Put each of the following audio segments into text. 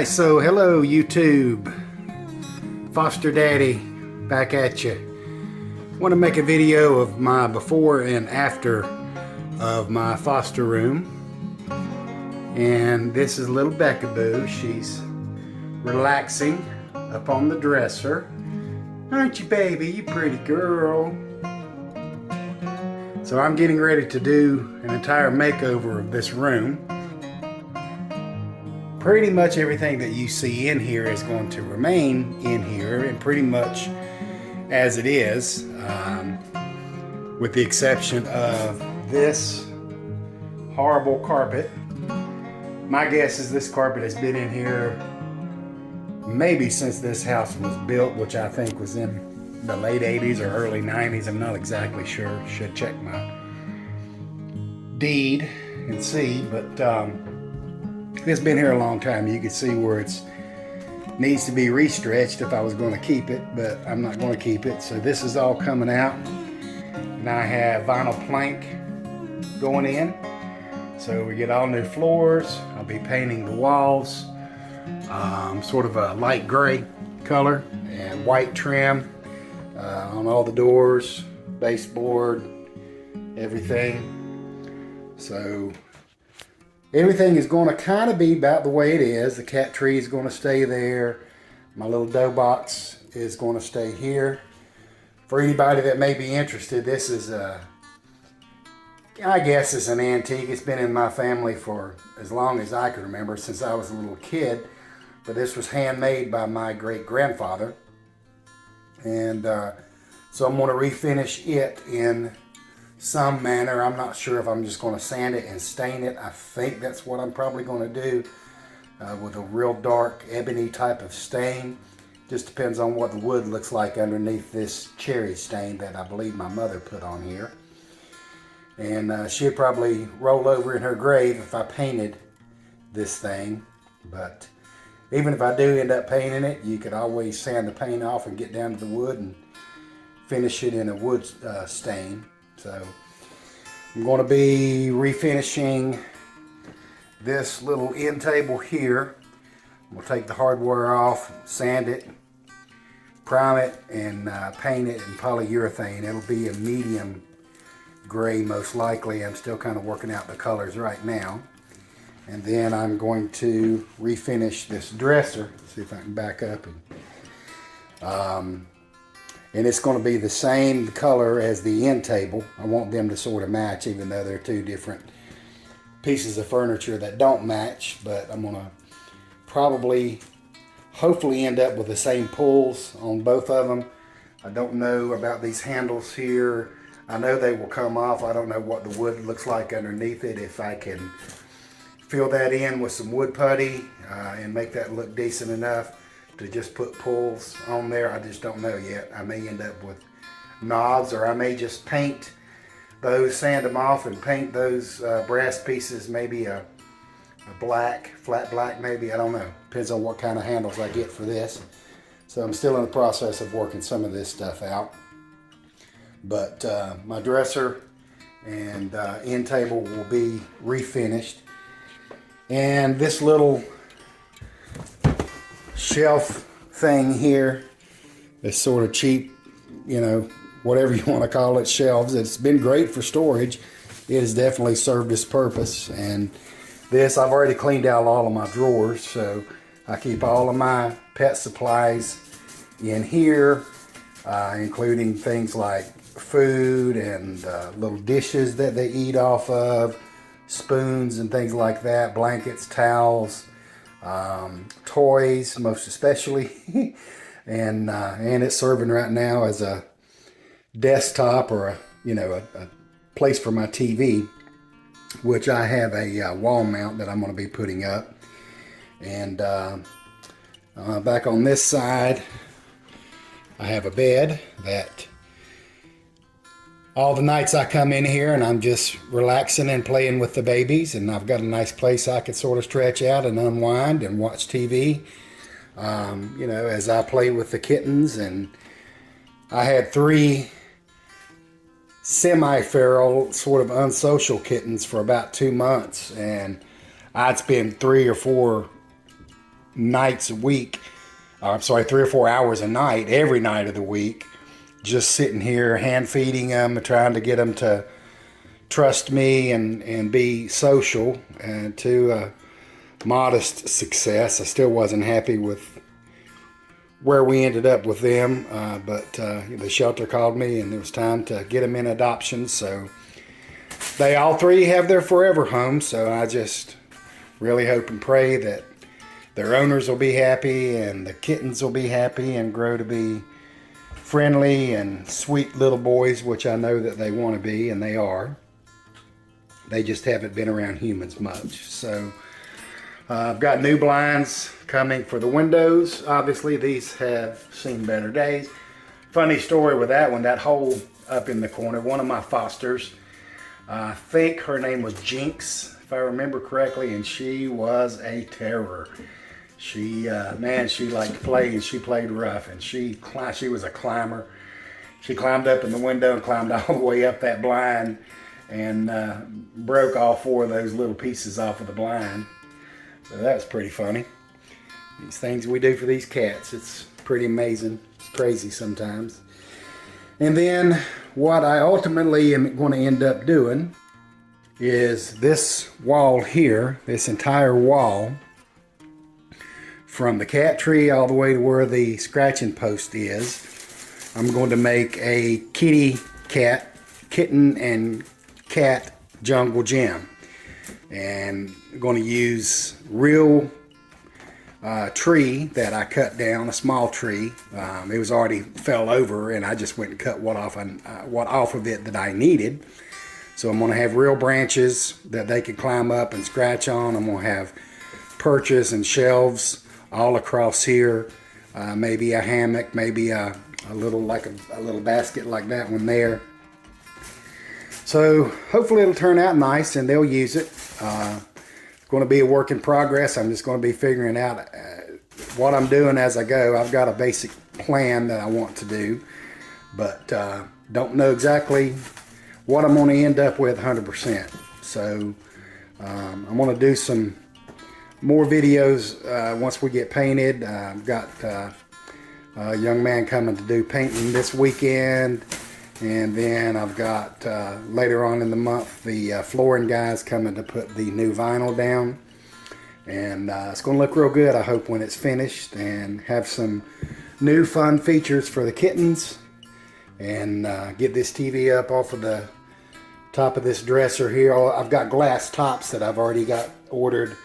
Alright, so hello YouTube. Foster Daddy back at you. Want to make a video of my before and after of my foster room. And this is little Beckaboo. She's relaxing up on the dresser. Aren't you, baby? You pretty girl. So I'm getting ready to do an entire makeover of this room. Pretty much everything that you see in here is going to remain in here and pretty much as it is, with the exception of this horrible carpet. My guess is this carpet has been in here maybe since this house was built, which I think was in the late 80s or early 90s. I'm not exactly sure. Should check my deed and see, but it's been here a long time. You can see where it needs to be restretched if I was going to keep it, but I'm not going to keep it. So this is all coming out, and I have vinyl plank going in. So we get all new floors. I'll be painting the walls, sort of a light gray color, and white trim on all the doors, baseboard, everything. So everything is going to kind of be about the way it is. The cat tree is going to stay there. My little dough box is going to stay here. For anybody that may be interested, this is I guess it's an antique. It's been in my family for as long as I can remember, since I was a little kid. But this was handmade by my great-grandfather. And so I'm going to refinish it in some manner. I'm not sure if I'm just going to sand it and stain it. I think that's what I'm probably going to do, with a real dark ebony type of stain. Just depends on what the wood looks like underneath this cherry stain that I believe my mother put on here. And she'd probably roll over in her grave if I painted this thing. But even if I do end up painting it, you could always sand the paint off and get down to the wood and finish it in a wood stain. So I'm going to be refinishing this little end table here. We'll take the hardware off, sand it, prime it, and paint it in polyurethane. It'll be a medium gray most likely. I'm still kind of working out the colors right now. And then I'm going to refinish this dresser. See if I can back up. And it's going to be the same color as the end table. I want them to sort of match, even though they're two different pieces of furniture that don't match. But I'm going to probably, hopefully, end up with the same pulls on both of them. I don't know about these handles here. I know they will come off. I don't know what the wood looks like underneath it. If I can fill that in with some wood putty and make that look decent enough to just put pulls on there, I just don't know yet. I may end up with knobs, or I may just paint those, sand them off and paint those brass pieces, maybe a black, flat black maybe, I don't know. Depends on what kind of handles I get for this. So I'm still in the process of working some of this stuff out. But my dresser and end table will be refinished. And this little shelf thing here, this sort of cheap, you know, whatever you want to call it, shelves. It's been great for storage. It has definitely served its purpose. And this, I've already cleaned out all of my drawers, so I keep all of my pet supplies in here, including things like food and little dishes that they eat off of, spoons and things like that, blankets, towels, toys most especially. and it's serving right now as a desktop, or a place for my TV, which I have a wall mount that I'm going to be putting up. And back on this side, I have a bed that all the nights I come in here and I'm just relaxing and playing with the babies, and I've got a nice place I could sort of stretch out and unwind and watch TV, as I play with the kittens. And I had 3 semi-feral, sort of unsocial kittens for about 2 months, and I'd spend 3 or 4 nights a week. I'm sorry, 3 or 4 hours a night, every night of the week, just sitting here hand feeding them, trying to get them to trust me and be social, and to modest success. I still wasn't happy with where we ended up with them, but the shelter called me and it was time to get them in adoption. So they all three have their forever home. So I just really hope and pray that their owners will be happy and the kittens will be happy and grow to be friendly and sweet little boys, which I know that they want to be, and they are. They just haven't been around humans much. So I've got new blinds coming for the windows. Obviously these have seen better days. Funny story with that one, that hole up in the corner, one of my fosters, I think her name was Jinx, if I remember correctly, and she was a terror. She, man, she liked to play, and she played rough, and she was a climber. She climbed up in the window and climbed all the way up that blind and broke all 4 of those little pieces off of the blind. So that was pretty funny. These things we do for these cats, it's pretty amazing. It's crazy sometimes. And then what I ultimately am going to end up doing is this wall here, this entire wall, from the cat tree all the way to where the scratching post is. I'm going to make a kitten and cat jungle gym, and I'm going to use real tree that I cut down, a small tree. It was already fell over, and I just went and cut what off of it that I needed. So I'm going to have real branches that they can climb up and scratch on. I'm going to have perches and shelves all across here, maybe a hammock, maybe a little basket like that one there. So hopefully it'll turn out nice and they'll use it. It's going to be a work in progress. I'm just going to be figuring out what I'm doing as I go. I've got a basic plan that I want to do, but don't know exactly what I'm going to end up with 100%. So I'm going to do some more videos once we get painted. I've got a young man coming to do painting this weekend, and then I've got later on in the month the flooring guys coming to put the new vinyl down, and it's going to look real good, I hope, when it's finished, and have some new fun features for the kittens, and get this TV up off of the top of this dresser here. I've got glass tops that I've already got ordered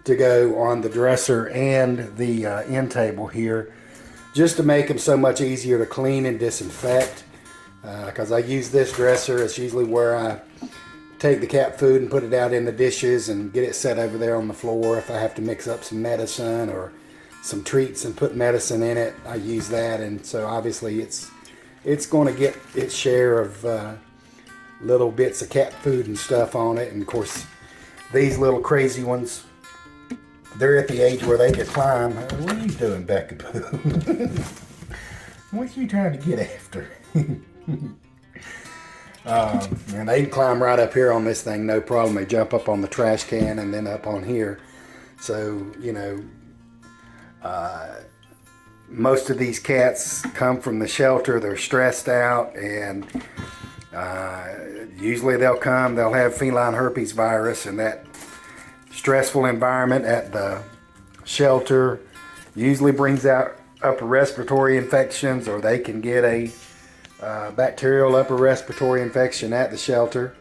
to go on the dresser and the end table here, just to make them so much easier to clean and disinfect, because I use this dresser. It's usually where I take the cat food and put it out in the dishes and get it set over there on the floor. If I have to mix up some medicine or some treats and put medicine in it, I use that. And so obviously it's going to get its share of little bits of cat food and stuff on it. And of course these little crazy ones, they're at the age where they can climb. What are you doing, Becca Boo? What are you trying to get after? And they can climb right up here on this thing, no problem. They jump up on the trash can and then up on here. So, you know, most of these cats come from the shelter. They're stressed out, and usually they'll have feline herpes virus, and that stressful environment at the shelter usually brings out upper respiratory infections, or they can get a bacterial upper respiratory infection at the shelter.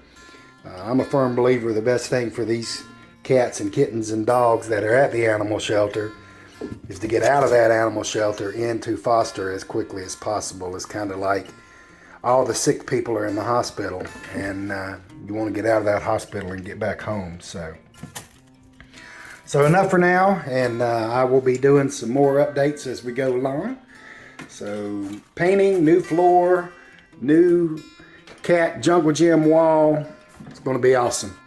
I'm a firm believer the best thing for these cats and kittens and dogs that are at the animal shelter is to get out of that animal shelter into foster as quickly as possible. It's kind of like all the sick people are in the hospital, and you want to get out of that hospital and get back home. So enough for now, and I will be doing some more updates as we go along. So painting, new floor, new cat jungle gym wall. It's going to be awesome.